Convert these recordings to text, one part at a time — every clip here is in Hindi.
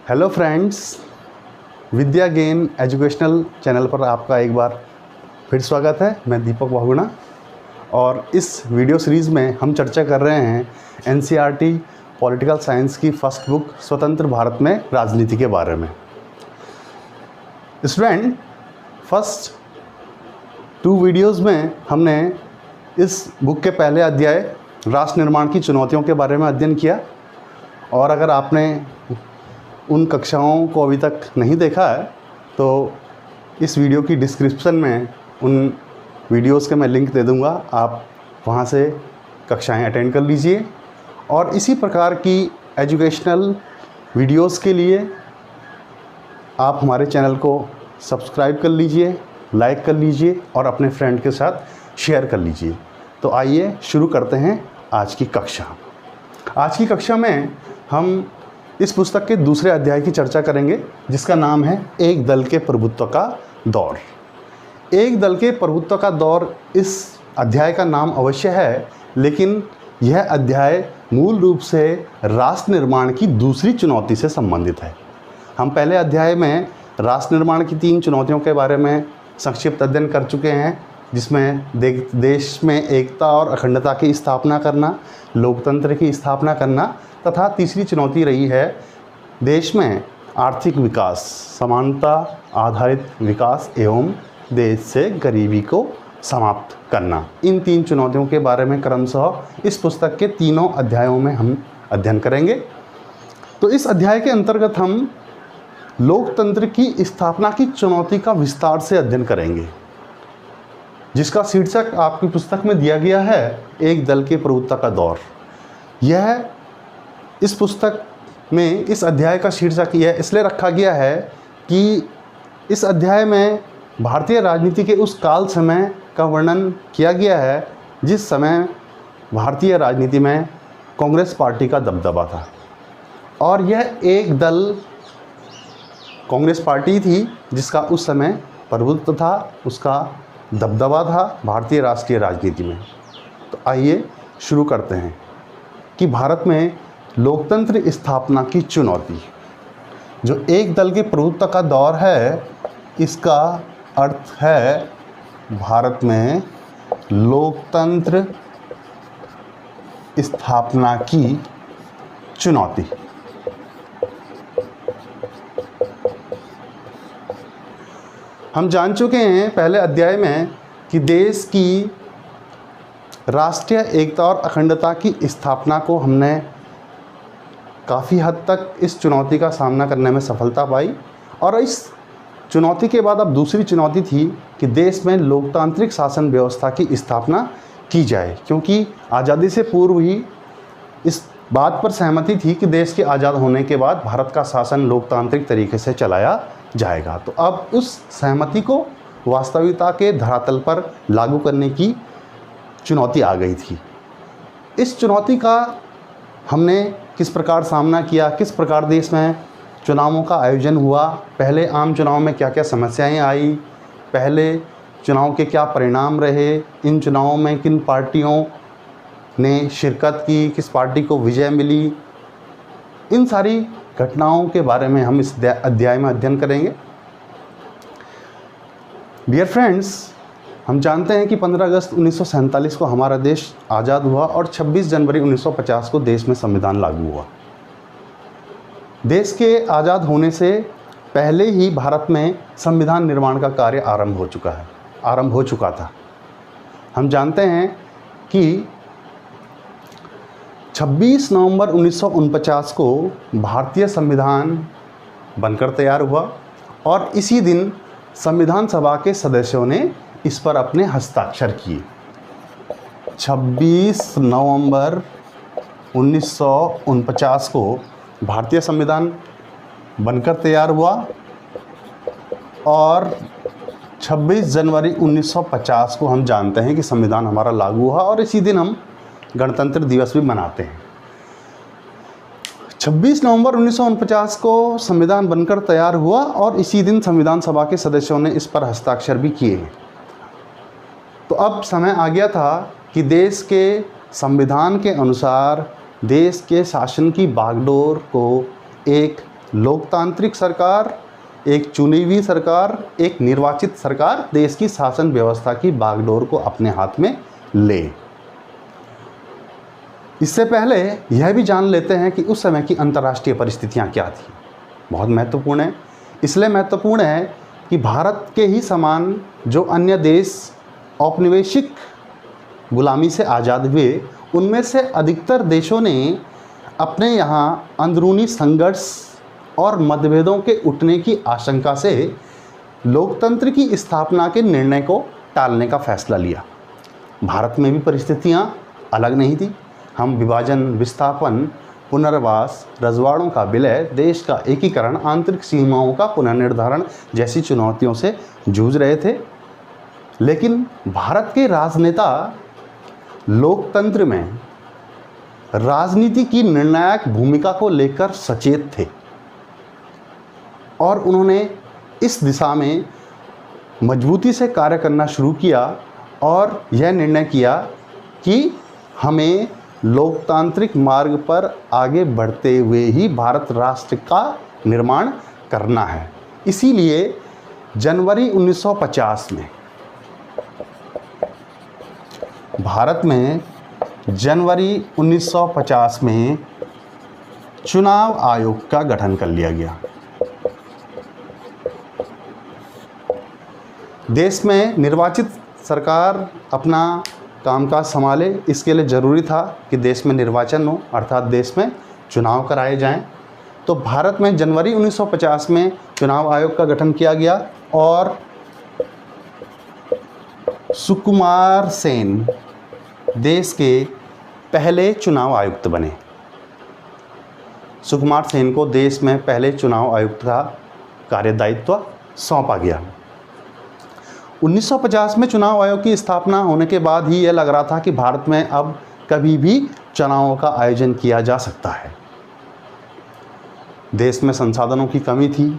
हेलो फ्रेंड्स, विद्या गेन एजुकेशनल चैनल पर आपका एक बार फिर स्वागत है। मैं दीपक बहुगुणा और इस वीडियो सीरीज़ में हम चर्चा कर रहे हैं एनसीईआरटी पॉलिटिकल साइंस की फर्स्ट बुक स्वतंत्र भारत में राजनीति के बारे में। स्टूडेंट, फर्स्ट 2 वीडियोज़ में हमने इस बुक के पहले अध्याय राष्ट्र निर्माण की चुनौतियों के बारे में अध्ययन किया और अगर आपने उन कक्षाओं को अभी तक नहीं देखा है तो इस वीडियो की डिस्क्रिप्शन में उन वीडियोस के मैं लिंक दे दूंगा, आप वहां से कक्षाएं अटेंड कर लीजिए। और इसी प्रकार की एजुकेशनल वीडियोस के लिए आप हमारे चैनल को सब्सक्राइब कर लीजिए, लाइक कर लीजिए और अपने फ्रेंड के साथ शेयर कर लीजिए। तो आइए शुरू करते हैं आज की कक्षा। आज की कक्षा में हम इस पुस्तक के दूसरे अध्याय की चर्चा करेंगे जिसका नाम है एक दल के प्रभुत्व का दौर। एक दल के प्रभुत्व का दौर इस अध्याय का नाम अवश्य है, लेकिन यह अध्याय मूल रूप से राष्ट्र निर्माण की दूसरी चुनौती से संबंधित है। हम पहले अध्याय में राष्ट्र निर्माण की 3 चुनौतियों के बारे में संक्षिप्त अध्ययन कर चुके हैं, जिसमें देश में एकता और अखंडता की स्थापना करना, लोकतंत्र की स्थापना तथा तीसरी चुनौती रही है देश में आर्थिक विकास, समानता आधारित विकास एवं देश से गरीबी को समाप्त करना। इन 3 चुनौतियों के बारे में क्रमशः इस पुस्तक के तीनों अध्यायों में हम अध्ययन करेंगे। तो इस अध्याय के अंतर्गत हम लोकतंत्र की स्थापना की चुनौती का विस्तार से अध्ययन करेंगे, जिसका शीर्षक आपकी पुस्तक में दिया गया है एक दल के प्रभुत्व का दौर। यह इस पुस्तक में इस अध्याय का शीर्षक यह इसलिए रखा गया है कि इस अध्याय में भारतीय राजनीति के उस काल समय का वर्णन किया गया है जिस समय भारतीय राजनीति में कांग्रेस पार्टी का दबदबा था और यह एक दल कांग्रेस पार्टी थी जिसका उस समय प्रभुत्व था, उसका दबदबा था भारतीय राष्ट्रीय राजनीति में। तो आइए शुरू करते हैं कि भारत में लोकतंत्र स्थापना की चुनौती। जो एक दल के प्रभुत्व का दौर है, इसका अर्थ है भारत में लोकतंत्र स्थापना की चुनौती। हम जान चुके हैं पहले अध्याय में कि देश की राष्ट्रीय एकता और अखंडता की स्थापना को हमने काफ़ी हद तक इस चुनौती का सामना करने में सफलता पाई और इस चुनौती के बाद अब दूसरी चुनौती थी कि देश में लोकतांत्रिक शासन व्यवस्था की स्थापना की जाए, क्योंकि आज़ादी से पूर्व ही इस बात पर सहमति थी कि देश के आज़ाद होने के बाद भारत का शासन लोकतांत्रिक तरीके से चलाया जाएगा। तो अब उस सहमति को वास्तविकता के धरातल पर लागू करने की चुनौती आ गई थी। इस चुनौती का हमने किस प्रकार सामना किया, किस प्रकार देश में चुनावों का आयोजन हुआ, पहले आम चुनाव में क्या क्या समस्याएं आई, पहले चुनाव के क्या परिणाम रहे, इन चुनावों में किन पार्टियों ने शिरकत की, किस पार्टी को विजय मिली, इन सारी घटनाओं के बारे में हम इस अध्याय में अध्ययन करेंगे। डियर फ्रेंड्स, हम जानते हैं कि 15 अगस्त 1947 को हमारा देश आज़ाद हुआ और 26 जनवरी 1950 को देश में संविधान लागू हुआ। देश के आज़ाद होने से पहले ही भारत में संविधान निर्माण का कार्य आरंभ हो चुका था। हम जानते हैं कि 26 नवंबर 1949 को भारतीय संविधान बनकर तैयार हुआ और इसी दिन संविधान सभा के सदस्यों ने इस पर अपने हस्ताक्षर किए। 26 नवंबर 1949 को भारतीय संविधान बनकर तैयार हुआ और 26 जनवरी 1950 को हम जानते हैं कि संविधान हमारा लागू हुआ और इसी दिन हम गणतंत्र दिवस भी मनाते हैं। 26 नवंबर 1949 को संविधान बनकर तैयार हुआ और इसी दिन संविधान सभा के सदस्यों ने इस पर हस्ताक्षर भी किए। तो अब समय आ गया था कि देश के संविधान के अनुसार देश के शासन की बागडोर को एक लोकतांत्रिक सरकार, एक चुनी हुई सरकार, एक निर्वाचित सरकार देश की शासन व्यवस्था की बागडोर को अपने हाथ में ले। इससे पहले यह भी जान लेते हैं कि उस समय की अंतर्राष्ट्रीय परिस्थितियां क्या थी। बहुत महत्वपूर्ण है। इसलिए महत्वपूर्ण है कि भारत के ही समान जो अन्य देश औपनिवेशिक गुलामी से आज़ाद हुए, उनमें से अधिकतर देशों ने अपने यहाँ अंदरूनी संघर्ष और मतभेदों के उठने की आशंका से लोकतंत्र की स्थापना के निर्णय को टालने का फैसला लिया। भारत में भी परिस्थितियाँ अलग नहीं थी। हम विभाजन, विस्थापन, पुनर्वास, रजवाड़ों का विलय, देश का एकीकरण, आंतरिक सीमाओं का पुनर्निर्धारण जैसी चुनौतियों से जूझ रहे थे। लेकिन भारत के राजनेता लोकतंत्र में राजनीति की निर्णायक भूमिका को लेकर सचेत थे और उन्होंने इस दिशा में मजबूती से कार्य करना शुरू किया और यह निर्णय किया कि हमें लोकतांत्रिक मार्ग पर आगे बढ़ते हुए ही भारत राष्ट्र का निर्माण करना है। इसीलिए जनवरी 1950 में भारत में जनवरी 1950 में चुनाव आयोग का गठन कर लिया गया। देश में निर्वाचित सरकार अपना कामकाज संभाले, इसके लिए ज़रूरी था कि देश में निर्वाचन हो, अर्थात देश में चुनाव कराए जाएं। तो भारत में जनवरी 1950 में चुनाव आयोग का गठन किया गया और सुकुमार सेन देश के पहले चुनाव आयुक्त बने। सुकुमार सेन को देश में पहले चुनाव आयुक्त का कार्यदायित्व सौंपा गया। 1950 में चुनाव आयोग की स्थापना होने के बाद ही यह लग रहा था कि भारत में अब कभी भी चुनावों का आयोजन किया जा सकता है। देश में संसाधनों की कमी थी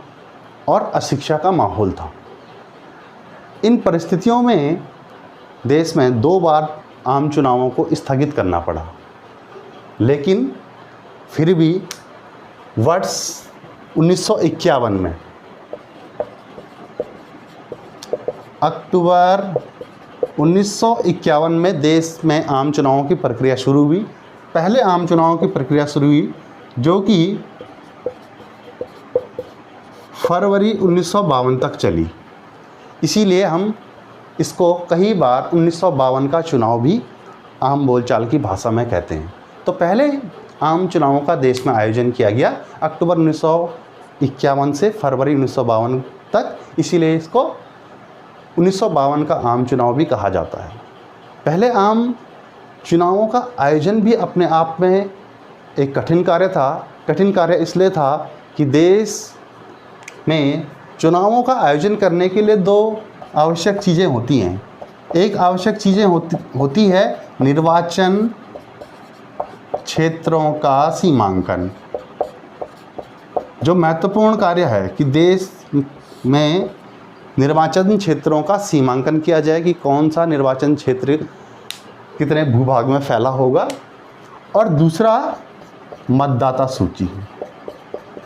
और अशिक्षा का माहौल था। इन परिस्थितियों में देश में 2 बार आम चुनावों को स्थगित करना पड़ा। लेकिन फिर भी वर्ष 1951 में अक्टूबर 1951 में देश में आम चुनावों की प्रक्रिया शुरू हुई। पहले आम चुनावों की प्रक्रिया शुरू हुई जो कि फरवरी 1952 तक चली। इसीलिए हम इसको कई बार 1952 का चुनाव भी आम बोलचाल की भाषा में कहते हैं। तो पहले आम चुनावों का देश में आयोजन किया गया अक्टूबर 1951 से फरवरी 1952 तक, इसीलिए इसको 1952 का आम चुनाव भी कहा जाता है। पहले आम चुनावों का आयोजन भी अपने आप में एक कठिन कार्य था। कठिन कार्य इसलिए था कि देश में चुनावों का आयोजन करने के लिए 2 आवश्यक चीज़ें होती हैं। एक आवश्यक चीज़ें होती है निर्वाचन क्षेत्रों का सीमांकन। जो महत्वपूर्ण कार्य है कि देश में निर्वाचन क्षेत्रों का सीमांकन किया जाए कि कौन सा निर्वाचन क्षेत्र कितने भूभाग में फैला होगा। और दूसरा मतदाता सूची।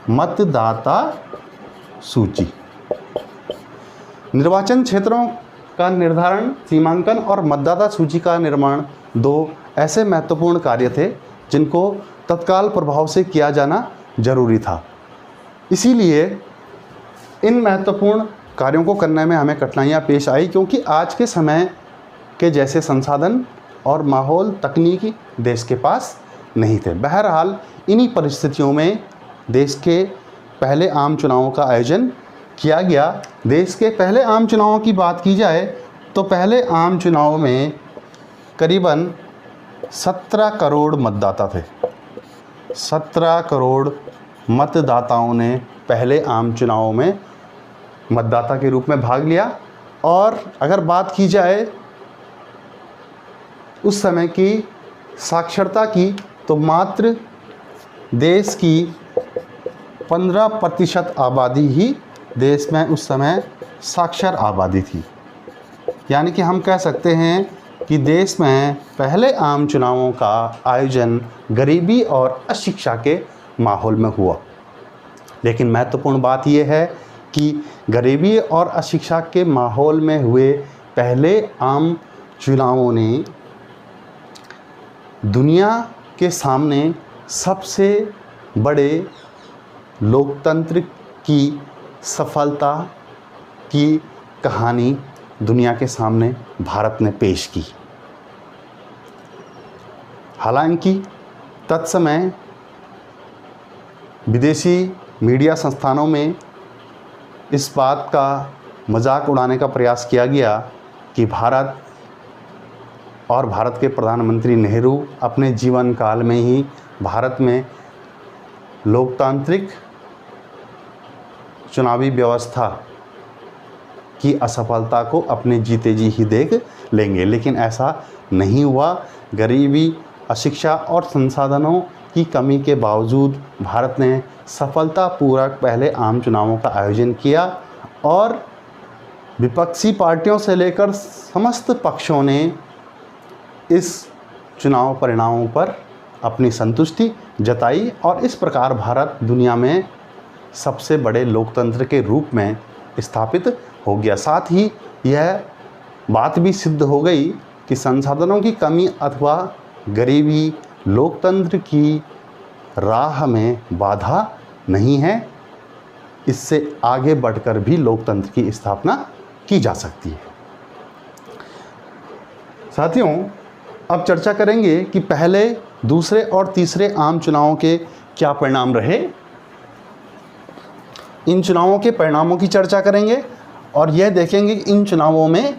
मतदाता सूची निर्वाचन क्षेत्रों का निर्धारण, सीमांकन और मतदाता सूची का निर्माण 2 ऐसे महत्वपूर्ण कार्य थे जिनको तत्काल प्रभाव से किया जाना जरूरी था। इसीलिए इन महत्वपूर्ण कार्यों को करने में हमें कठिनाइयाँ पेश आई, क्योंकि आज के समय के जैसे संसाधन और माहौल, तकनीकी देश के पास नहीं थे। बहरहाल इन्हीं परिस्थितियों में देश के पहले आम चुनावों का आयोजन किया गया। देश के पहले आम चुनावों की बात की जाए तो पहले आम चुनाव में करीबन 17 करोड़ मतदाता थे। 17 करोड़ मतदाताओं ने पहले आम चुनाव में मतदाता के रूप में भाग लिया। और अगर बात की जाए उस समय की साक्षरता की, तो मात्र देश की 15% आबादी ही देश में उस समय साक्षर आबादी थी। यानी कि हम कह सकते हैं कि देश में पहले आम चुनावों का आयोजन गरीबी और अशिक्षा के माहौल में हुआ। लेकिन महत्वपूर्ण बात यह है कि गरीबी और अशिक्षा के माहौल में हुए पहले आम चुनावों ने दुनिया के सामने सबसे बड़े लोकतंत्र की सफलता की कहानी दुनिया के सामने भारत ने पेश की। हालांकि तत्समय विदेशी मीडिया संस्थानों में इस बात का मजाक उड़ाने का प्रयास किया गया कि भारत और भारत के प्रधानमंत्री नेहरू अपने जीवन काल में ही भारत में लोकतांत्रिक चुनावी व्यवस्था की असफलता को अपने जीते जी ही देख लेंगे, लेकिन ऐसा नहीं हुआ। गरीबी, अशिक्षा और संसाधनों की कमी के बावजूद भारत ने सफलतापूर्वक पहले आम चुनावों का आयोजन किया और विपक्षी पार्टियों से लेकर समस्त पक्षों ने इस चुनाव परिणामों पर अपनी संतुष्टि जताई और इस प्रकार भारत दुनिया में सबसे बड़े लोकतंत्र के रूप में स्थापित हो गया। साथ ही यह बात भी सिद्ध हो गई कि संसाधनों की कमी अथवा गरीबी लोकतंत्र की राह में बाधा नहीं है, इससे आगे बढ़कर भी लोकतंत्र की स्थापना की जा सकती है। साथियों, अब चर्चा करेंगे कि पहले, दूसरे और तीसरे आम चुनावों के क्या परिणाम रहे। इन चुनावों के परिणामों की चर्चा करेंगे और यह देखेंगे कि इन चुनावों में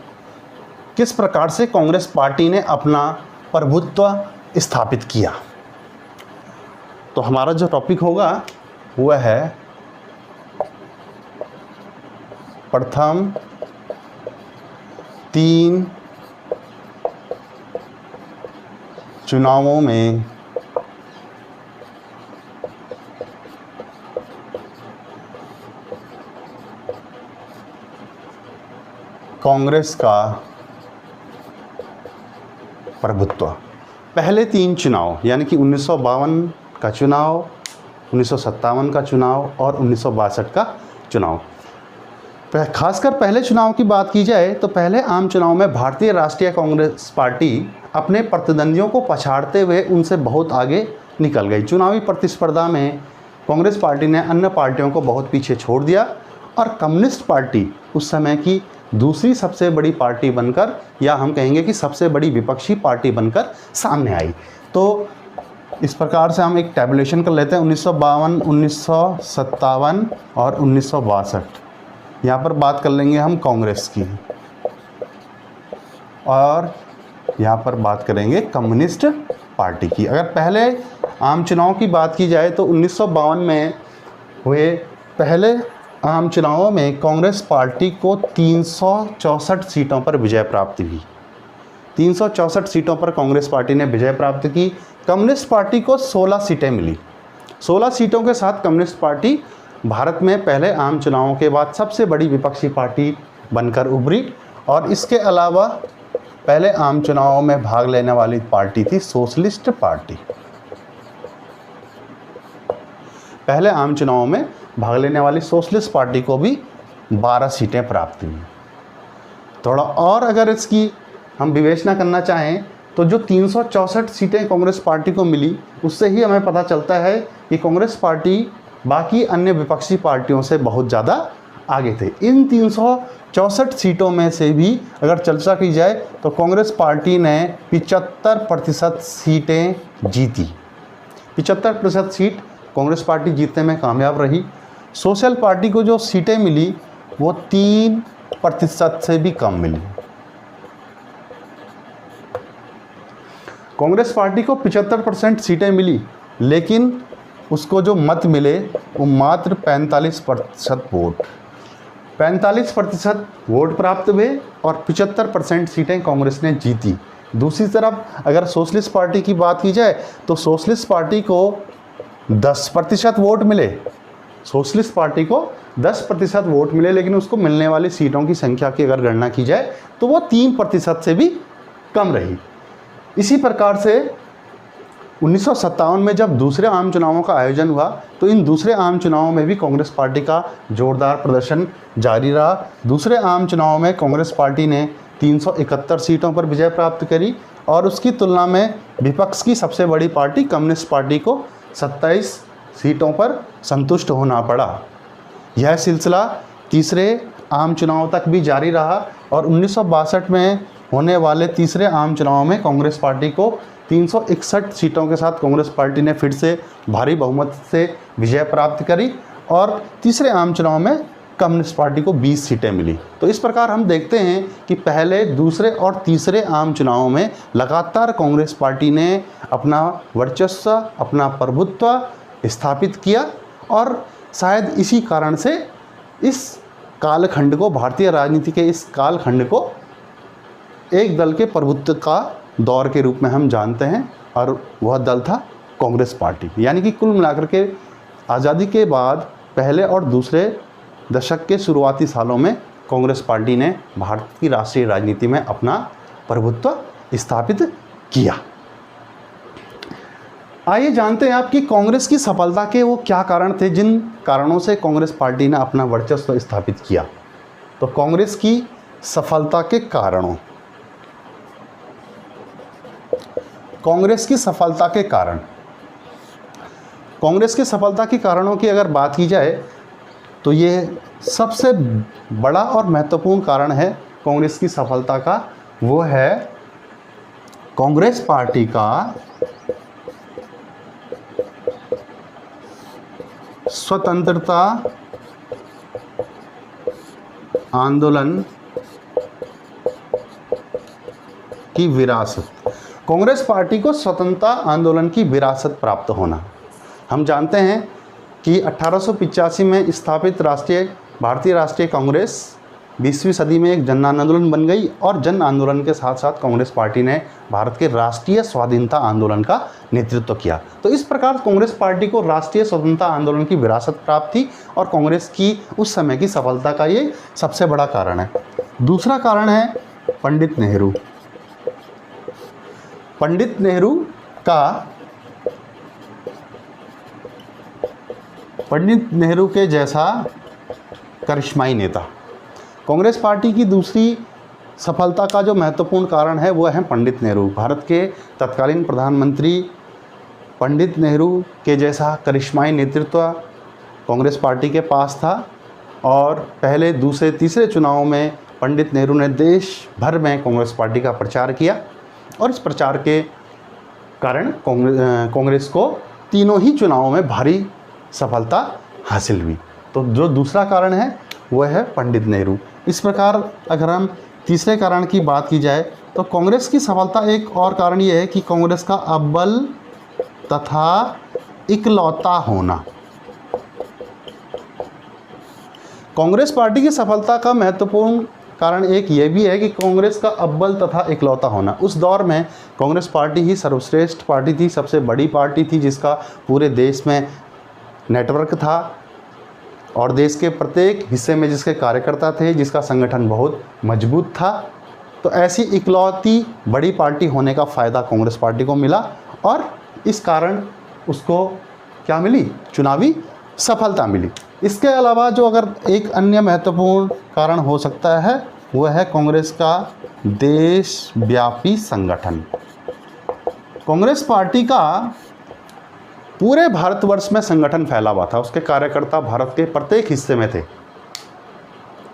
किस प्रकार से कांग्रेस पार्टी ने अपना प्रभुत्व स्थापित किया। तो हमारा जो टॉपिक होगा वह है प्रथम 3 चुनावों में कांग्रेस का प्रभुत्व। पहले 3 चुनाव यानी कि 1952 का चुनाव, 1957 का चुनाव और 1962 का चुनाव। खासकर पहले चुनाव की बात की जाए तो पहले आम चुनाव में भारतीय राष्ट्रीय कांग्रेस पार्टी अपने प्रतिद्वंदियों को पछाड़ते हुए उनसे बहुत आगे निकल गई। चुनावी प्रतिस्पर्धा में कांग्रेस पार्टी ने अन्य पार्टियों को बहुत पीछे छोड़ दिया और कम्युनिस्ट पार्टी उस समय की दूसरी सबसे बड़ी पार्टी बनकर, या हम कहेंगे कि सबसे बड़ी विपक्षी पार्टी बनकर सामने आई। तो इस प्रकार से हम एक टैबुलेशन कर लेते हैं 1952, 1957 और 1962। यहाँ पर बात कर लेंगे हम कांग्रेस की और यहाँ पर बात करेंगे कम्युनिस्ट पार्टी की। अगर पहले आम चुनाव की बात की जाए तो 1952 में हुए पहले आम चुनावों में कांग्रेस पार्टी को 364 सीटों पर विजय प्राप्त हुई। 364 सीटों पर कांग्रेस पार्टी ने विजय प्राप्त की। कम्युनिस्ट पार्टी को 16 सीटें मिली। 16 सीटों के साथ कम्युनिस्ट पार्टी भारत में पहले आम चुनावों के बाद सबसे बड़ी विपक्षी पार्टी बनकर उभरी और इसके अलावा पहले आम चुनावों में भाग लेने वाली पार्टी थी सोशलिस्ट पार्टी। पहले आम चुनावों में भाग लेने वाली सोशलिस्ट पार्टी को भी 12 सीटें प्राप्त हुई। थोड़ा और अगर इसकी हम विवेचना करना चाहें तो जो 364 सीटें कांग्रेस पार्टी को मिली उससे ही हमें पता चलता है कि कांग्रेस पार्टी बाकी अन्य विपक्षी पार्टियों से बहुत ज़्यादा आगे थे। इन 364 सीटों में से भी अगर चर्चा की जाए तो कांग्रेस पार्टी ने 75% सीटें जीती। 75% सीट कांग्रेस पार्टी जीतने में कामयाब रही। सोशल पार्टी को जो सीटें मिली वो 3% से भी कम मिली। कांग्रेस पार्टी को 75% सीटें मिली, लेकिन उसको जो मत मिले वो मात्र 45% वोट। 45% वोट प्राप्त हुए और 75% सीटें कांग्रेस ने जीती। दूसरी तरफ अगर सोशलिस्ट पार्टी की बात की जाए तो सोशलिस्ट पार्टी को 10% वोट मिले। सोशलिस्ट पार्टी को 10% वोट मिले, लेकिन उसको मिलने वाली सीटों की संख्या की अगर गणना की जाए तो वो 3% से भी कम रही। इसी प्रकार से 1957 में जब दूसरे आम चुनावों का आयोजन हुआ तो इन दूसरे आम चुनावों में भी कांग्रेस पार्टी का जोरदार प्रदर्शन जारी रहा। दूसरे आम चुनावों में कांग्रेस पार्टी ने 371 सीटों पर विजय प्राप्त करी और उसकी तुलना में विपक्ष की सबसे बड़ी पार्टी कम्युनिस्ट पार्टी को 27 सीटों पर संतुष्ट होना पड़ा। यह सिलसिला तीसरे आम चुनाव तक भी जारी रहा और 1962 में होने वाले तीसरे आम चुनाव में कांग्रेस पार्टी को 361 सीटों के साथ कांग्रेस पार्टी ने फिर से भारी बहुमत से विजय प्राप्त करी और तीसरे आम चुनाव में कम्युनिस्ट पार्टी को 20 सीटें मिली। तो इस प्रकार हम देखते हैं कि पहले, दूसरे और तीसरे आम चुनावों में लगातार कांग्रेस पार्टी ने अपना वर्चस्व, अपना प्रभुत्व स्थापित किया और शायद इसी कारण से इस कालखंड को, भारतीय राजनीति के इस कालखंड को एक दल के प्रभुत्व का दौर के रूप में हम जानते हैं और वह दल था कांग्रेस पार्टी। यानी कि कुल मिलाकर के आज़ादी के बाद पहले और दूसरे दशक के शुरुआती सालों में कांग्रेस पार्टी ने भारत की राष्ट्रीय राजनीति में अपना प्रभुत्व स्थापित किया। आइए जानते हैं आप कि कांग्रेस की सफलता के वो क्या कारण थे जिन कारणों से कांग्रेस पार्टी ने अपना वर्चस्व स्थापित किया। तो कांग्रेस की सफलता के कारणों, कांग्रेस की सफलता के कारण, कांग्रेस की सफलता के कारणों की अगर बात की जाए तो ये सबसे बड़ा और महत्वपूर्ण कारण है कांग्रेस की सफलता का, वो है कांग्रेस पार्टी का स्वतंत्रता आंदोलन की विरासत। कांग्रेस पार्टी को स्वतंत्रता आंदोलन की विरासत प्राप्त होना। हम जानते हैं कि 1885 में स्थापित भारतीय राष्ट्रीय कांग्रेस 20वीं सदी में एक जन आंदोलन बन गई और जन आंदोलन के साथ साथ कांग्रेस पार्टी ने भारत के राष्ट्रीय स्वाधीनता आंदोलन का नेतृत्व किया। तो इस प्रकार कांग्रेस पार्टी को राष्ट्रीय स्वतंत्रता आंदोलन की विरासत प्राप्त थी और कांग्रेस की उस समय की सफलता का ये सबसे बड़ा कारण है। दूसरा कारण है पंडित नेहरू। पंडित नेहरू के जैसा करिश्माई नेता। कांग्रेस पार्टी की दूसरी सफलता का जो महत्वपूर्ण कारण है वो है पंडित नेहरू। भारत के तत्कालीन प्रधानमंत्री पंडित नेहरू के जैसा करिश्माई नेतृत्व कांग्रेस पार्टी के पास था और पहले, दूसरे, तीसरे चुनाव में पंडित नेहरू ने देश भर में कांग्रेस पार्टी का प्रचार किया और इस प्रचार के कारण कांग्रेस को तीनों ही चुनावों में भारी सफलता हासिल हुई। तो जो दूसरा कारण है वह है पंडित नेहरू। इस प्रकार अगर हम तीसरे कारण की बात की जाए तो कांग्रेस की सफलता एक और कारण ये है कि कांग्रेस का अव्वल तथा इकलौता होना। कांग्रेस पार्टी की सफलता का महत्वपूर्ण कारण एक ये भी है कि कांग्रेस का अव्वल तथा इकलौता होना। उस दौर में कांग्रेस पार्टी ही सर्वश्रेष्ठ पार्टी थी, सबसे बड़ी पार्टी थी जिसका पूरे देश में नेटवर्क था और देश के प्रत्येक हिस्से में जिसके कार्यकर्ता थे, जिसका संगठन बहुत मजबूत था। तो ऐसी इकलौती बड़ी पार्टी होने का फ़ायदा कांग्रेस पार्टी को मिला और इस कारण उसको क्या मिली? चुनावी सफलता मिली। इसके अलावा जो अगर एक अन्य महत्वपूर्ण कारण हो सकता है वह है कांग्रेस का देशव्यापी संगठन। कांग्रेस पार्टी का पूरे भारतवर्ष में संगठन फैला हुआ था, उसके कार्यकर्ता भारत के प्रत्येक हिस्से में थे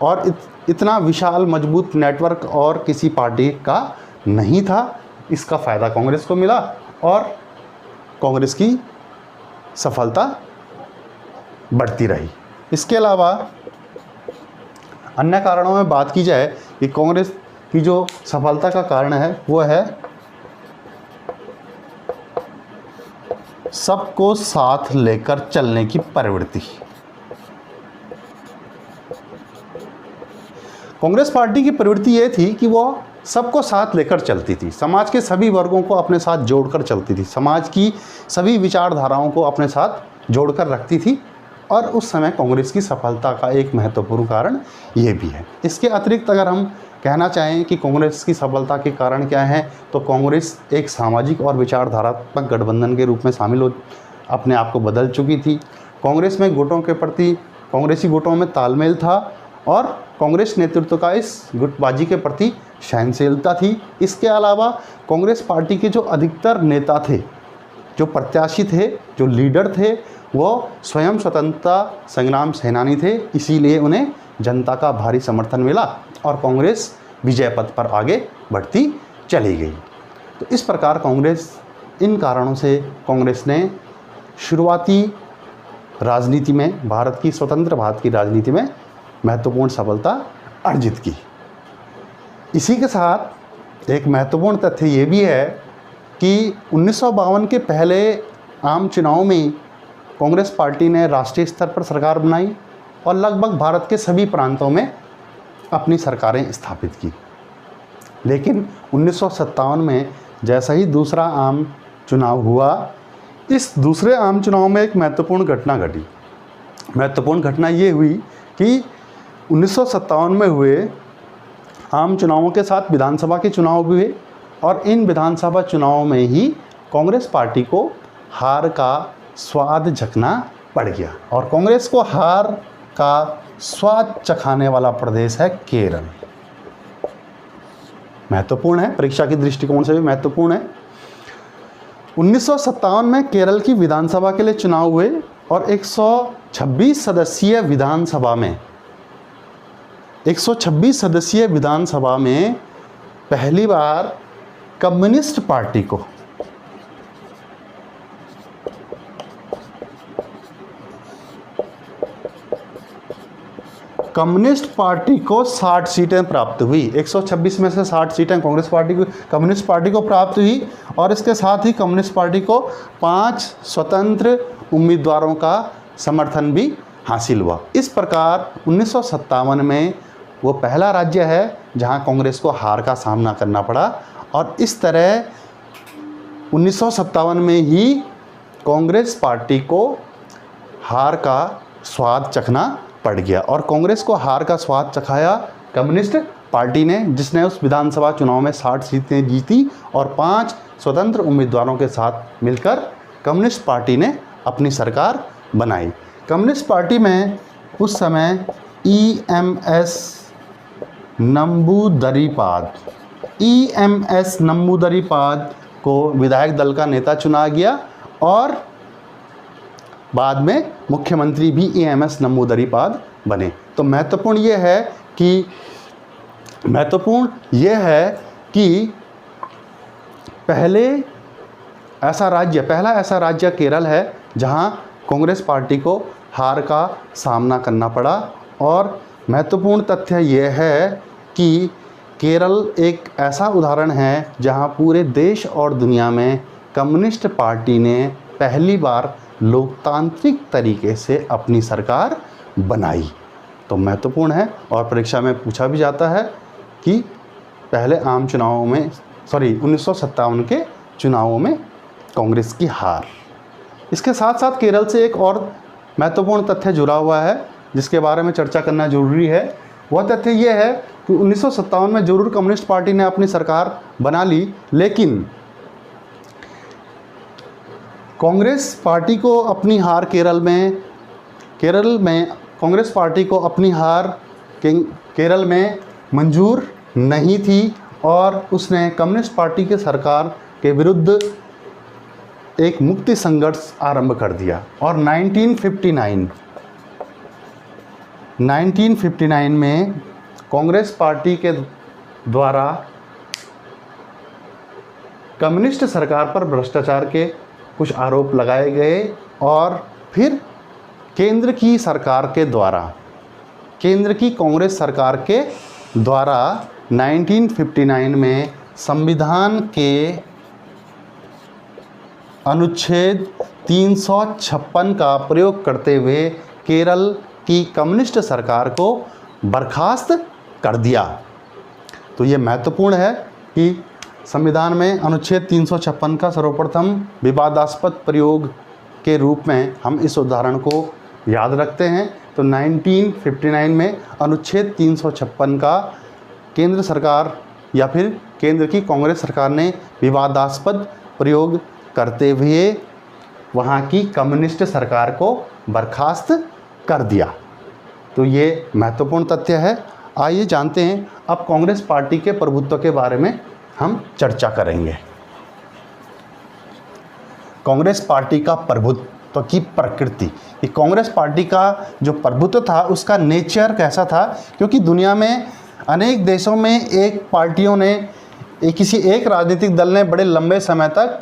और इतना विशाल मजबूत नेटवर्क और किसी पार्टी का नहीं था। इसका फ़ायदा कांग्रेस को मिला और कांग्रेस की सफलता बढ़ती रही। इसके अलावा अन्य कारणों में बात की जाए कि कांग्रेस की जो सफलता का कारण है वो है सबको साथ लेकर चलने की प्रवृत्ति। कांग्रेस पार्टी की प्रवृत्ति ये थी कि वो सबको साथ लेकर चलती थी, समाज के सभी वर्गों को अपने साथ जोड़कर चलती थी, समाज की सभी विचारधाराओं को अपने साथ जोड़कर रखती थी और उस समय कांग्रेस की सफलता का एक महत्वपूर्ण कारण ये भी है। इसके अतिरिक्त अगर हम कहना चाहें कि कांग्रेस की सफलता के कारण क्या है, तो कांग्रेस एक सामाजिक और विचारधारात्मक गठबंधन के रूप में शामिल हो अपने आप को बदल चुकी थी। कांग्रेस में गुटों के प्रति कांग्रेसी गुटों में तालमेल था और कांग्रेस नेतृत्व का इस गुटबाजी के प्रति सहनशीलता थी। इसके अलावा कांग्रेस पार्टी के जो अधिकतर नेता थे, जो प्रत्याशी थे, जो लीडर थे, वो स्वयं स्वतंत्रता संग्राम सेनानी थे, इसीलिए उन्हें जनता का भारी समर्थन मिला और कांग्रेस विजय पथ पर आगे बढ़ती चली गई। तो इस प्रकार कांग्रेस, इन कारणों से कांग्रेस ने शुरुआती राजनीति में, भारत की स्वतंत्र भारत की राजनीति में महत्वपूर्ण सफलता अर्जित की। इसी के साथ एक महत्वपूर्ण तथ्य ये भी है कि 1952 के पहले आम चुनाव में कांग्रेस पार्टी ने राष्ट्रीय स्तर पर सरकार बनाई और लगभग भारत के सभी प्रांतों में अपनी सरकारें स्थापित की। लेकिन 1957 में जैसा ही दूसरा आम चुनाव हुआ, इस दूसरे आम चुनाव में एक महत्वपूर्ण घटना घटी। महत्वपूर्ण घटना ये हुई कि 1957 में हुए आम चुनावों के साथ विधानसभा के चुनाव भी हुए और इन विधानसभा चुनावों में ही कांग्रेस पार्टी को हार का स्वाद चखना पड़ गया। और कांग्रेस को हार का स्वाद चखाने वाला प्रदेश है केरल। महत्वपूर्ण है, परीक्षा के दृष्टिकोण से भी महत्वपूर्ण है। 1957 में केरल की विधानसभा के लिए चुनाव हुए और 126 सदस्यीय विधानसभा में 126 सदस्यीय विधानसभा में पहली बार कम्युनिस्ट पार्टी को कम्युनिस्ट पार्टी को 60 सीटें प्राप्त हुई। 126 में से 60 सीटें कांग्रेस पार्टी को, कम्युनिस्ट पार्टी को प्राप्त हुई और इसके साथ ही कम्युनिस्ट पार्टी को 5 स्वतंत्र उम्मीदवारों का समर्थन भी हासिल हुआ। इस प्रकार 1957 में वो पहला राज्य है जहां कांग्रेस को हार का सामना करना पड़ा और इस तरह 1957 में ही कांग्रेस पार्टी को हार का स्वाद चखना पड़ गया और कांग्रेस को हार का स्वाद चखाया कम्युनिस्ट पार्टी ने, जिसने उस विधानसभा चुनाव में 60 सीटें जीती और 5 स्वतंत्र उम्मीदवारों के साथ मिलकर कम्युनिस्ट पार्टी ने अपनी सरकार बनाई। कम्युनिस्ट पार्टी में उस समय EMS नंबूदरीपाद को विधायक दल का नेता चुना गया और बाद में मुख्यमंत्री भी EMS नंबूदरीपाद बने। तो महत्वपूर्ण ये है कि पहला ऐसा राज्य केरल है जहां कांग्रेस पार्टी को हार का सामना करना पड़ा। और महत्वपूर्ण तथ्य ये है कि केरल एक ऐसा उदाहरण है जहां पूरे देश और दुनिया में कम्युनिस्ट पार्टी ने पहली बार लोकतांत्रिक तरीके से अपनी सरकार बनाई। तो महत्वपूर्ण है और परीक्षा में पूछा भी जाता है कि पहले आम चुनावों में 1957 के चुनावों में कांग्रेस की हार। इसके साथ साथ केरल से एक और महत्वपूर्ण तथ्य जुड़ा हुआ है जिसके बारे में चर्चा करना जरूरी है। वह तथ्य ये है कि 1957 में जरूर कम्युनिस्ट पार्टी ने अपनी सरकार बना ली, लेकिन कांग्रेस पार्टी को अपनी हार केरल में कांग्रेस पार्टी को अपनी हार केरल में मंजूर नहीं थी और उसने कम्युनिस्ट पार्टी के सरकार के विरुद्ध एक मुक्ति संघर्ष आरंभ कर दिया और 1959 में कांग्रेस पार्टी के द्वारा कम्युनिस्ट सरकार पर भ्रष्टाचार के कुछ आरोप लगाए गए और फिर केंद्र की कांग्रेस सरकार के द्वारा 1959 में संविधान के अनुच्छेद 356 का प्रयोग करते हुए केरल की कम्युनिस्ट सरकार को बर्खास्त कर दिया। तो ये महत्वपूर्ण है कि संविधान में अनुच्छेद 356 का सर्वप्रथम विवादास्पद प्रयोग के रूप में हम इस उदाहरण को याद रखते हैं तो 1959 में अनुच्छेद 356 का केंद्र सरकार या फिर केंद्र की कांग्रेस सरकार ने विवादास्पद प्रयोग करते हुए वहाँ की कम्युनिस्ट सरकार को बर्खास्त कर दिया। तो ये महत्वपूर्ण तथ्य है। आइए जानते हैं अब कांग्रेस पार्टी के प्रभुत्व के बारे में हम चर्चा करेंगे। कांग्रेस पार्टी का प्रभुत्व की प्रकृति, ये कांग्रेस पार्टी का जो प्रभुत्व था उसका नेचर कैसा था, क्योंकि दुनिया में अनेक देशों में एक पार्टियों ने किसी एक राजनीतिक दल ने बड़े लंबे समय तक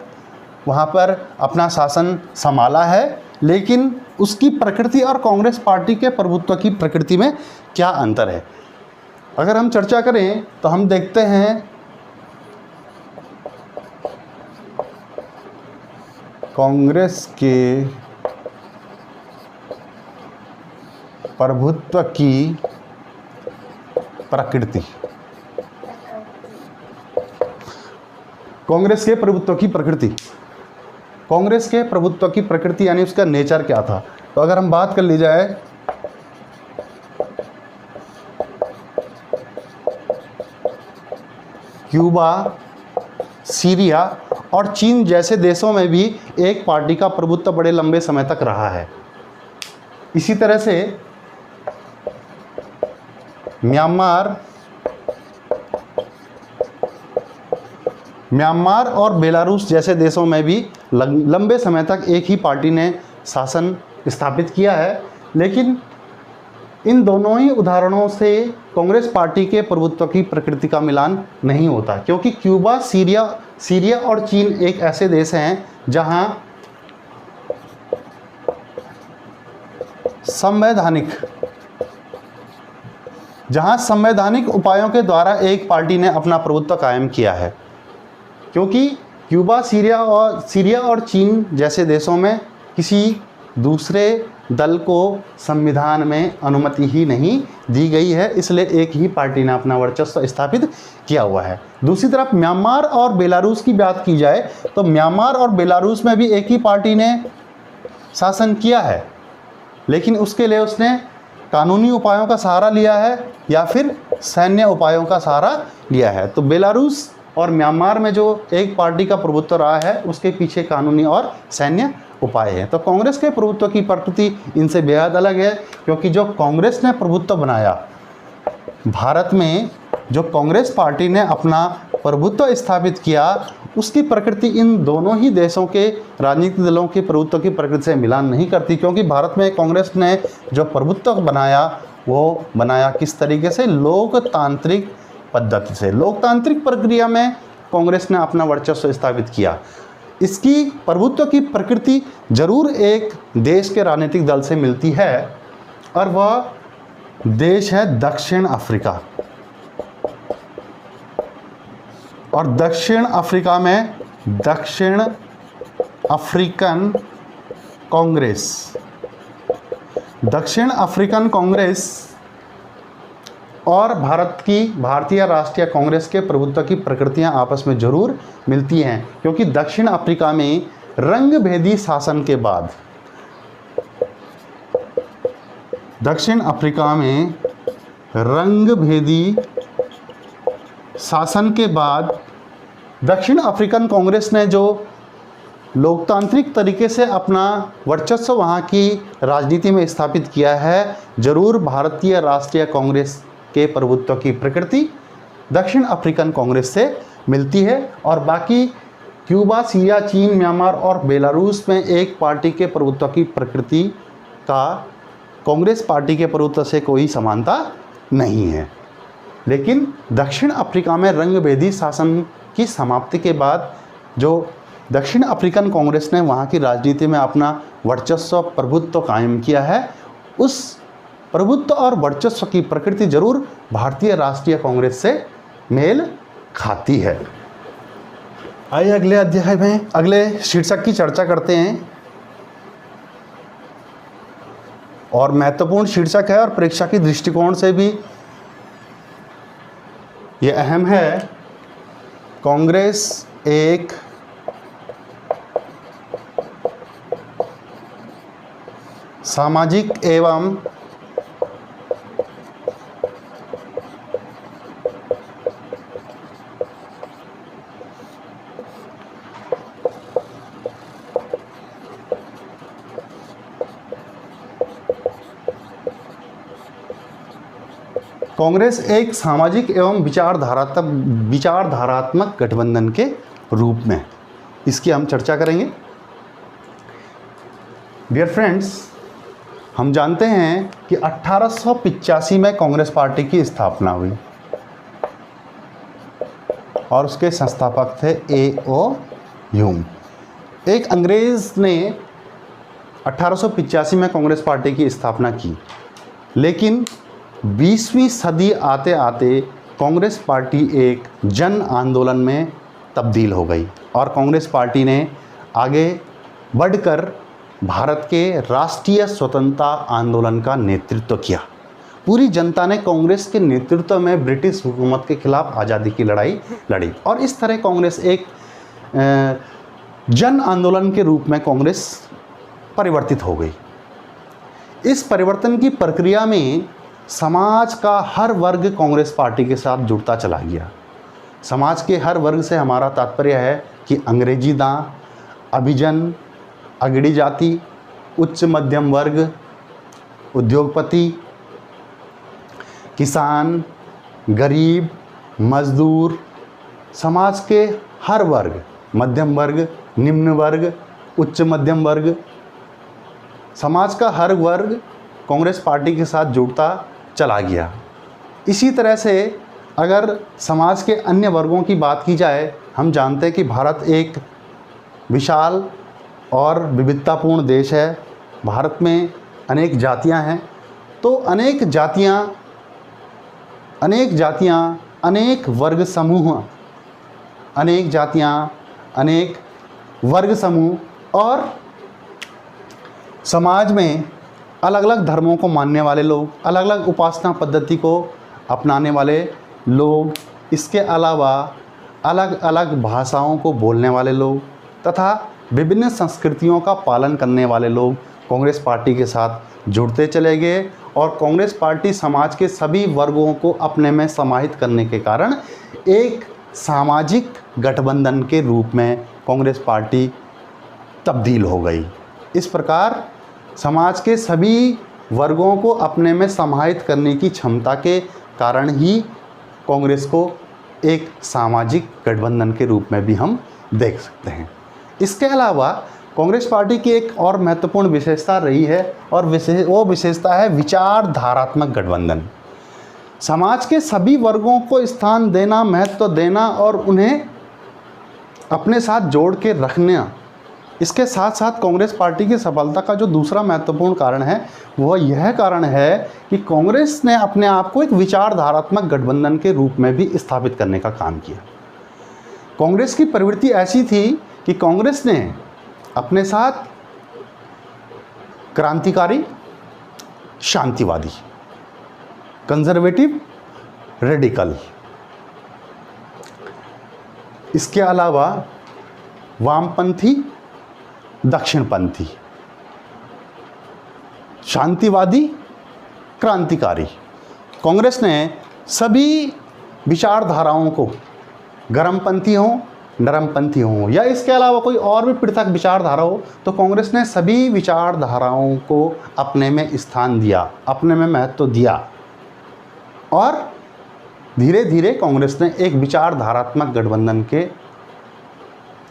वहाँ पर अपना शासन संभाला है, लेकिन उसकी प्रकृति और कांग्रेस पार्टी के प्रभुत्व की प्रकृति में क्या अंतर है। अगर हम चर्चा करें तो हम देखते हैं कांग्रेस के प्रभुत्व की प्रकृति, कांग्रेस के प्रभुत्व की प्रकृति, कांग्रेस के प्रभुत्व की प्रकृति यानी उसका नेचर क्या था। तो अगर हम बात कर ली जाए क्यूबा, सीरिया और चीन जैसे देशों में भी एक पार्टी का प्रभुत्व बड़े लंबे समय तक रहा है। इसी तरह से म्यांमार और बेलारूस जैसे देशों में भी लंबे समय तक एक ही पार्टी ने शासन स्थापित किया है। लेकिन इन दोनों ही उदाहरणों से कांग्रेस पार्टी के प्रभुत्व की प्रकृति का मिलान नहीं होता, क्योंकि क्यूबा, सीरिया और चीन एक ऐसे देश हैं जहां संवैधानिक उपायों के द्वारा एक पार्टी ने अपना प्रभुत्व कायम किया है। क्योंकि क्यूबा, सीरिया और चीन जैसे देशों में किसी दूसरे दल को संविधान में अनुमति ही नहीं दी गई है, इसलिए एक ही पार्टी ने अपना वर्चस्व स्थापित किया हुआ है। दूसरी तरफ म्यांमार और बेलारूस की बात की जाए तो म्यांमार और बेलारूस में भी एक ही पार्टी ने शासन किया है, लेकिन उसके लिए उसने कानूनी उपायों का सहारा लिया है या फिर सैन्य उपायों का सहारा लिया है। तो बेलारूस और म्यांमार में जो एक पार्टी का प्रभुत्व रहा है उसके पीछे कानूनी और सैन्य उपाय हैं। तो कांग्रेस के प्रभुत्व की प्रकृति इनसे बेहद अलग है, क्योंकि जो कांग्रेस ने प्रभुत्व बनाया भारत में, जो कांग्रेस पार्टी ने अपना प्रभुत्व स्थापित किया, उसकी प्रकृति इन दोनों ही देशों के राजनीतिक दलों के प्रभुत्व की प्रकृति से मिलान नहीं करती। क्योंकि भारत में कांग्रेस ने जो प्रभुत्व बनाया वो बनाया किस तरीके से, लोकतांत्रिक पद्धति से, लोकतांत्रिक प्रक्रिया में कांग्रेस ने अपना वर्चस्व स्थापित किया। इसकी प्रभुत्व की प्रकृति जरूर एक देश के राजनीतिक दल से मिलती है और वह देश है दक्षिण अफ्रीका। और दक्षिण अफ्रीका में दक्षिण अफ्रीकन कांग्रेस और भारतीय राष्ट्रीय कांग्रेस के प्रभुत्व की प्रकृतियां आपस में जरूर मिलती हैं, क्योंकि दक्षिण अफ्रीका में रंगभेदी शासन के बाद दक्षिण अफ्रीकन कांग्रेस ने जो लोकतांत्रिक तरीके से अपना वर्चस्व वहाँ की राजनीति में स्थापित किया है, जरूर भारतीय राष्ट्रीय कांग्रेस के प्रभुत्व की प्रकृति दक्षिण अफ्रीकन कांग्रेस से मिलती है। और बाकी क्यूबा, सीरिया, चीन, म्यांमार और बेलारूस में एक पार्टी के प्रभुत्व की प्रकृति का कांग्रेस पार्टी के प्रभुत्व से कोई समानता नहीं है। लेकिन दक्षिण अफ्रीका में रंगभेदी शासन की समाप्ति के बाद जो दक्षिण अफ्रीकन कांग्रेस ने वहाँ की राजनीति में अपना वर्चस्व, प्रभुत्व कायम किया है, उस प्रभुत्व और वर्चस्व की प्रकृति जरूर भारतीय राष्ट्रीय कांग्रेस से मेल खाती है। आइए अगले अध्याय में अगले शीर्षक की चर्चा करते हैं। और महत्वपूर्ण शीर्षक है और परीक्षा की दृष्टिकोण से भी ये अहम है। कांग्रेस एक सामाजिक एवं कांग्रेस एक सामाजिक एवं विचारधारात्मक गठबंधन के रूप में, इसकी हम चर्चा करेंगे। डियर फ्रेंड्स, हम जानते हैं कि 1885 में कांग्रेस पार्टी की स्थापना हुई और उसके संस्थापक थे A.O. ह्यूम। एक अंग्रेज़ ने 1885 में कांग्रेस पार्टी की स्थापना की, लेकिन 20वीं सदी आते आते कांग्रेस पार्टी एक जन आंदोलन में तब्दील हो गई और कांग्रेस पार्टी ने आगे बढ़कर भारत के राष्ट्रीय स्वतंत्रता आंदोलन का नेतृत्व किया। पूरी जनता ने कांग्रेस के नेतृत्व में ब्रिटिश हुकूमत के खिलाफ आज़ादी की लड़ाई लड़ी और इस तरह कांग्रेस एक जन आंदोलन के रूप में कांग्रेस परिवर्तित हो गई। इस परिवर्तन की प्रक्रिया में समाज का हर वर्ग कांग्रेस पार्टी के साथ जुड़ता चला गया। समाज के हर वर्ग से हमारा तात्पर्य है कि अंग्रेजी दां, अभिजन, अगड़ी जाति, उच्च मध्यम वर्ग, उद्योगपति, किसान, गरीब, मजदूर, समाज के हर वर्ग, मध्यम वर्ग, निम्न वर्ग, उच्च मध्यम वर्ग, समाज का हर वर्ग कांग्रेस पार्टी के साथ जुड़ता चला गया। इसी तरह से अगर समाज के अन्य वर्गों की बात की जाए, हम जानते हैं कि भारत एक विशाल और विविधतापूर्ण देश है। भारत में अनेक जातियां हैं, तो अनेक जातियां, अनेक वर्ग समूह, अनेक वर्ग समूह और समाज में अलग अलग धर्मों को मानने वाले लोग, अलग अलग उपासना पद्धति को अपनाने वाले लोग, इसके अलावा अलग अलग भाषाओं को बोलने वाले लोग तथा विभिन्न संस्कृतियों का पालन करने वाले लोग कांग्रेस पार्टी के साथ जुड़ते चले गए और कांग्रेस पार्टी समाज के सभी वर्गों को अपने में समाहित करने के कारण एक सामाजिक गठबंधन के रूप में कांग्रेस पार्टी तब्दील हो गई। इस प्रकार समाज के सभी वर्गों को अपने में समाहित करने की क्षमता के कारण ही कांग्रेस को एक सामाजिक गठबंधन के रूप में भी हम देख सकते हैं। इसके अलावा कांग्रेस पार्टी की एक और महत्वपूर्ण विशेषता रही है और वो विशेषता है विचारधारात्मक गठबंधन। समाज के सभी वर्गों को स्थान देना, महत्व देना और उन्हें अपने साथ जोड़ के रखना, इसके साथ साथ कांग्रेस पार्टी की सफलता का जो दूसरा महत्वपूर्ण कारण है वह यह कारण है कि कांग्रेस ने अपने आप को एक विचारधारात्मक गठबंधन के रूप में भी स्थापित करने का काम किया। कांग्रेस की प्रवृत्ति ऐसी थी कि कांग्रेस ने अपने साथ क्रांतिकारी, शांतिवादी, कंजर्वेटिव, रेडिकल, इसके अलावा वामपंथी, दक्षिणपंथी, शांतिवादी, क्रांतिकारी, कांग्रेस ने सभी विचारधाराओं को, गर्मपंथी हों, नरमपंथी हों या इसके अलावा कोई और भी पृथक विचारधारा हो, तो कांग्रेस ने सभी विचारधाराओं को अपने में स्थान दिया, अपने में महत्व दिया और धीरे धीरे कांग्रेस ने एक विचारधारात्मक गठबंधन के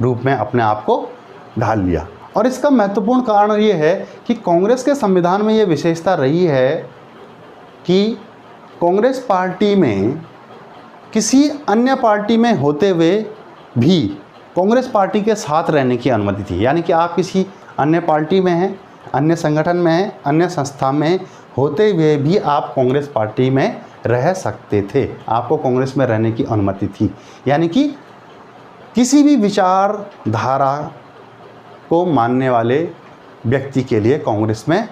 रूप में अपने आप को ढाल लिया। और इसका महत्वपूर्ण कारण ये है कि कांग्रेस के संविधान में ये विशेषता रही है कि कांग्रेस पार्टी में किसी अन्य पार्टी में होते हुए भी कांग्रेस पार्टी के साथ रहने की अनुमति थी। यानी कि आप किसी अन्य पार्टी में हैं, अन्य संगठन में हैं, अन्य संस्था में होते हुए भी आप कांग्रेस पार्टी में रह सकते थे, आपको कांग्रेस में रहने की अनुमति थी। यानी कि किसी भी विचारधारा को मानने वाले व्यक्ति के लिए कांग्रेस में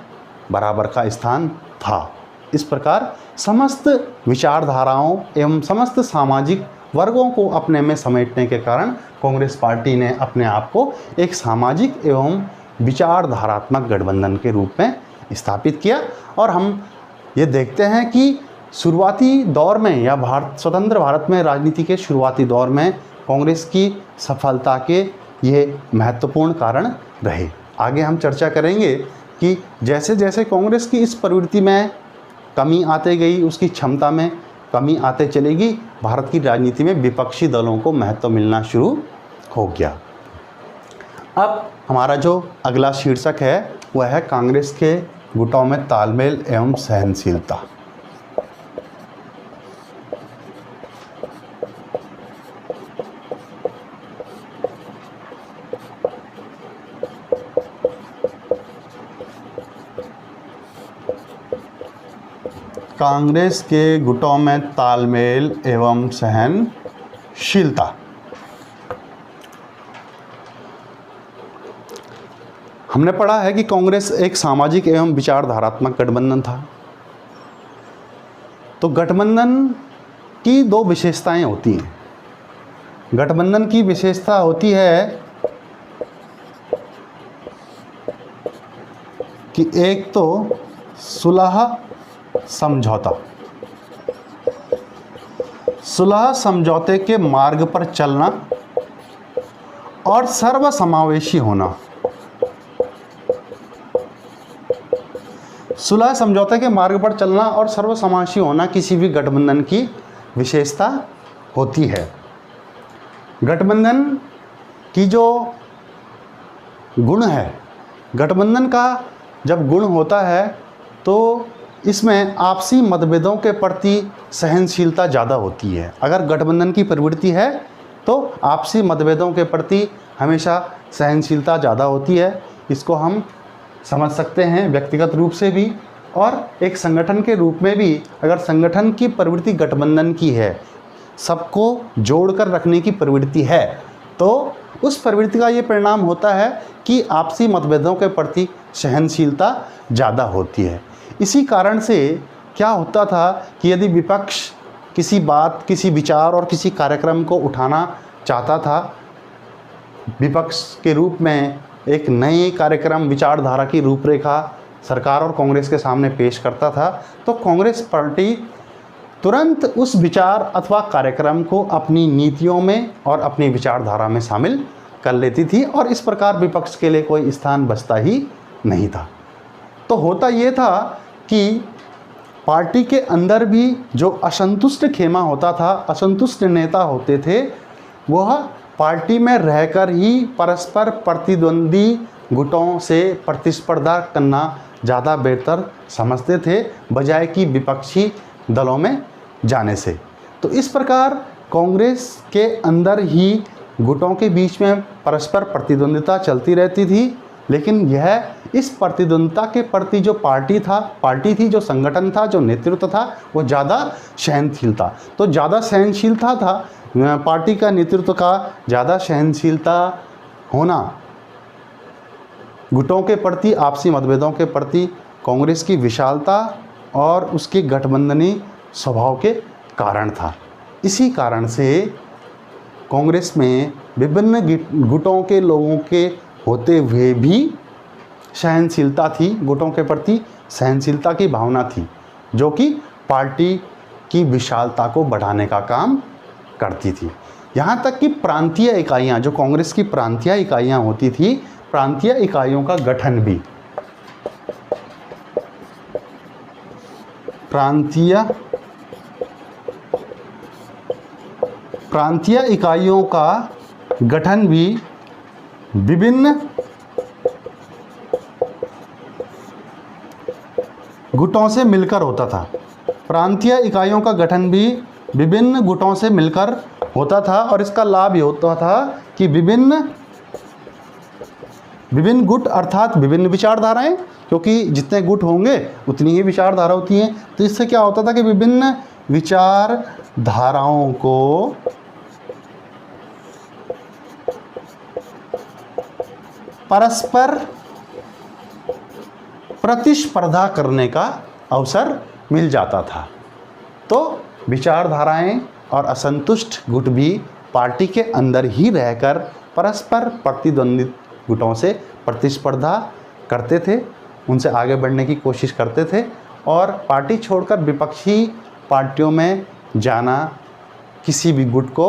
बराबर का स्थान था। इस प्रकार समस्त विचारधाराओं एवं समस्त सामाजिक वर्गों को अपने में समेटने के कारण कांग्रेस पार्टी ने अपने आप को एक सामाजिक एवं विचारधारात्मक गठबंधन के रूप में स्थापित किया। और हम ये देखते हैं कि शुरुआती दौर में या स्वतंत्र भारत में राजनीति के शुरुआती दौर में कांग्रेस की सफलता के ये महत्वपूर्ण कारण रहे। आगे हम चर्चा करेंगे कि जैसे जैसे कांग्रेस की इस प्रवृत्ति में कमी आते गई, उसकी क्षमता में कमी आते चलेगी, भारत की राजनीति में विपक्षी दलों को महत्व मिलना शुरू हो गया। अब हमारा जो अगला शीर्षक है वह है कांग्रेस के गुटों में तालमेल एवं सहनशीलता। कांग्रेस के गुटों में तालमेल एवं सहनशीलता। हमने पढ़ा है कि कांग्रेस एक सामाजिक एवं विचारधारात्मक गठबंधन था। तो गठबंधन की दो विशेषताएं होती हैं। गठबंधन की विशेषता होती है कि एक तो सुलह समझौता, सुलह समझौते के मार्ग पर चलना और सर्वसमावेशी होना। सुलह समझौते के मार्ग पर चलना और सर्वसमावेशी होना किसी भी गठबंधन की विशेषता होती है। गठबंधन की जो गुण है, गठबंधन का जब गुण होता है तो इसमें आपसी मतभेदों के प्रति सहनशीलता ज़्यादा होती है। अगर गठबंधन की प्रवृत्ति है तो आपसी मतभेदों के प्रति हमेशा सहनशीलता ज़्यादा होती है। इसको हम समझ सकते हैं व्यक्तिगत रूप से भी और एक संगठन के रूप में भी। अगर संगठन की प्रवृत्ति गठबंधन की है, सबको जोड़कर रखने की प्रवृत्ति है, तो उस प्रवृत्ति का ये परिणाम होता है कि आपसी मतभेदों के प्रति सहनशीलता ज़्यादा होती है। इसी कारण से क्या होता था कि यदि विपक्ष किसी बात, किसी विचार और किसी कार्यक्रम को उठाना चाहता था, विपक्ष के रूप में एक नए कार्यक्रम, विचारधारा की रूपरेखा सरकार और कांग्रेस के सामने पेश करता था, तो कांग्रेस पार्टी तुरंत उस विचार अथवा कार्यक्रम को अपनी नीतियों में और अपनी विचारधारा में शामिल कर लेती थी और इस प्रकार विपक्ष के लिए कोई स्थान बचता ही नहीं था। तो होता ये था कि पार्टी के अंदर भी जो असंतुष्ट खेमा होता था, असंतुष्ट नेता होते थे, वह पार्टी में रहकर ही परस्पर प्रतिद्वंदी गुटों से प्रतिस्पर्धा करना ज़्यादा बेहतर समझते थे बजाय कि विपक्षी दलों में जाने से। तो इस प्रकार कांग्रेस के अंदर ही गुटों के बीच में परस्पर प्रतिद्वंदिता चलती रहती थी, लेकिन यह इस प्रतिद्वंदिता के प्रति जो पार्टी थी, जो संगठन था, जो नेतृत्व था, वो ज़्यादा सहनशील था। तो ज़्यादा सहनशीलता था, पार्टी का नेतृत्व का ज़्यादा सहनशीलता होना गुटों के प्रति, आपसी मतभेदों के प्रति कांग्रेस की विशालता और उसके गठबंधनी स्वभाव के कारण था। इसी कारण से कांग्रेस में विभिन्न गुटों के लोगों के होते हुए भी सहनशीलता थी, गुटों के प्रति सहनशीलता की भावना थी, जो कि पार्टी की विशालता को बढ़ाने का काम करती थी। यहाँ तक कि प्रांतीय इकाइयाँ, जो कांग्रेस की प्रांतीय इकाइयाँ होती थी, प्रांतीय इकाइयों का गठन भी प्रांतीय इकाइयों का गठन भी विभिन्न गुटों से मिलकर होता था। प्रांतीय इकाइयों का गठन भी विभिन्न गुटों से मिलकर होता था और इसका लाभ ये होता था कि विभिन्न गुट अर्थात विभिन्न विचारधाराएं, क्योंकि जितने गुट होंगे उतनी ही विचारधारा होती हैं। तो इससे क्या होता था कि विभिन्न विचारधाराओं को परस्पर प्रतिस्पर्धा करने का अवसर मिल जाता था। तो विचारधाराएं और असंतुष्ट गुट भी पार्टी के अंदर ही रहकर परस्पर प्रतिद्वंदित गुटों से प्रतिस्पर्धा करते थे उनसे आगे बढ़ने की कोशिश करते थे और पार्टी छोड़कर विपक्षी पार्टियों में जाना किसी भी गुट को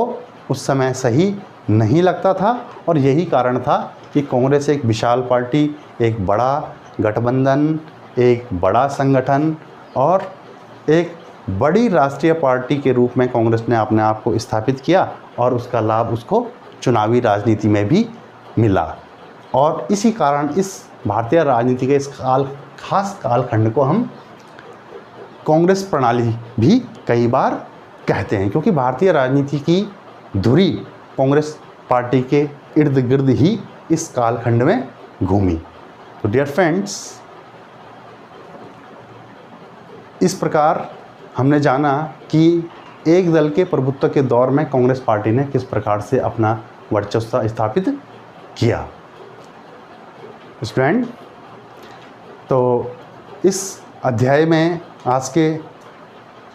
उस समय सही नहीं लगता था। और यही कारण था कि कांग्रेस एक विशाल पार्टी, एक बड़ा गठबंधन, एक बड़ा संगठन और एक बड़ी राष्ट्रीय पार्टी के रूप में कांग्रेस ने अपने आप को स्थापित किया और उसका लाभ उसको चुनावी राजनीति में भी मिला। और इसी कारण इस भारतीय राजनीति के इस खास कालखंड को हम कांग्रेस प्रणाली भी कई बार कहते हैं, क्योंकि भारतीय राजनीति की धुरी कांग्रेस पार्टी के इर्द गिर्द ही इस कालखंड में घूमी। तो डियर फ्रेंड्स, इस प्रकार हमने जाना कि एक दल के प्रभुत्व के दौर में कांग्रेस पार्टी ने किस प्रकार से अपना वर्चस्व स्थापित किया। स्टूडेंट, तो इस अध्याय में आज के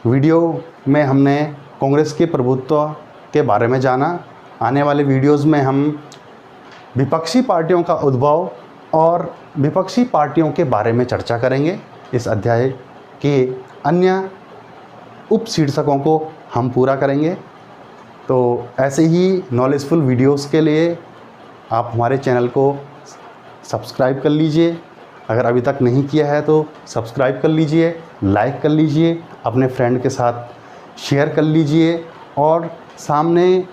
वीडियो में हमने कांग्रेस के प्रभुत्व के बारे में जाना। आने वाले वीडियोज़ में हम विपक्षी पार्टियों का उद्भव और विपक्षी पार्टियों के बारे में चर्चा करेंगे। इस अध्याय के अन्य उप शीर्षकों को हम पूरा करेंगे। तो ऐसे ही नॉलेजफुल वीडियोस के लिए आप हमारे चैनल को सब्सक्राइब कर लीजिए। अगर अभी तक नहीं किया है तो सब्सक्राइब कर लीजिए, लाइक कर लीजिए, अपने फ्रेंड के साथ शेयर कर लीजिए और सामने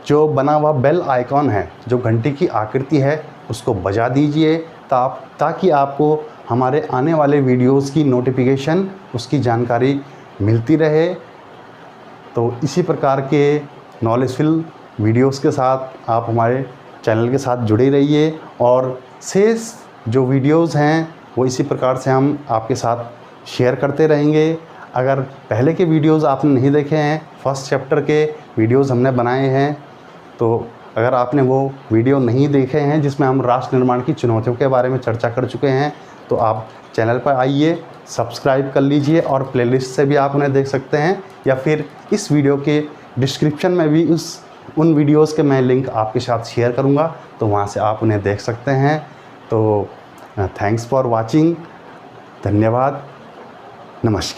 जो बना हुआ बेल आइकॉन है, जो घंटी की आकृति है, उसको बजा दीजिए ताकि आपको हमारे आने वाले वीडियोस की नोटिफिकेशन, उसकी जानकारी मिलती रहे। तो इसी प्रकार के नॉलेजफुल वीडियोस के साथ आप हमारे चैनल के साथ जुड़े रहिए और शेष जो वीडियोस हैं वो इसी प्रकार से हम आपके साथ शेयर करते रहेंगे। अगर पहले के वीडियोस आपने नहीं देखे हैं, फर्स्ट चैप्टर के वीडियोस हमने बनाए हैं, तो अगर आपने वो वीडियो नहीं देखे हैं जिसमें हम राष्ट्र निर्माण की चुनौतियों के बारे में चर्चा कर चुके हैं, तो आप चैनल पर आइए, सब्सक्राइब कर लीजिए और प्लेलिस्ट से भी आप उन्हें देख सकते हैं, या फिर इस वीडियो के डिस्क्रिप्शन में भी उन वीडियोस के मैं लिंक आपके साथ शेयर करूंगा, तो वहां से आप उन्हें देख सकते हैं। तो थैंक्स फॉर वाचिंग। धन्यवाद। नमस्कार।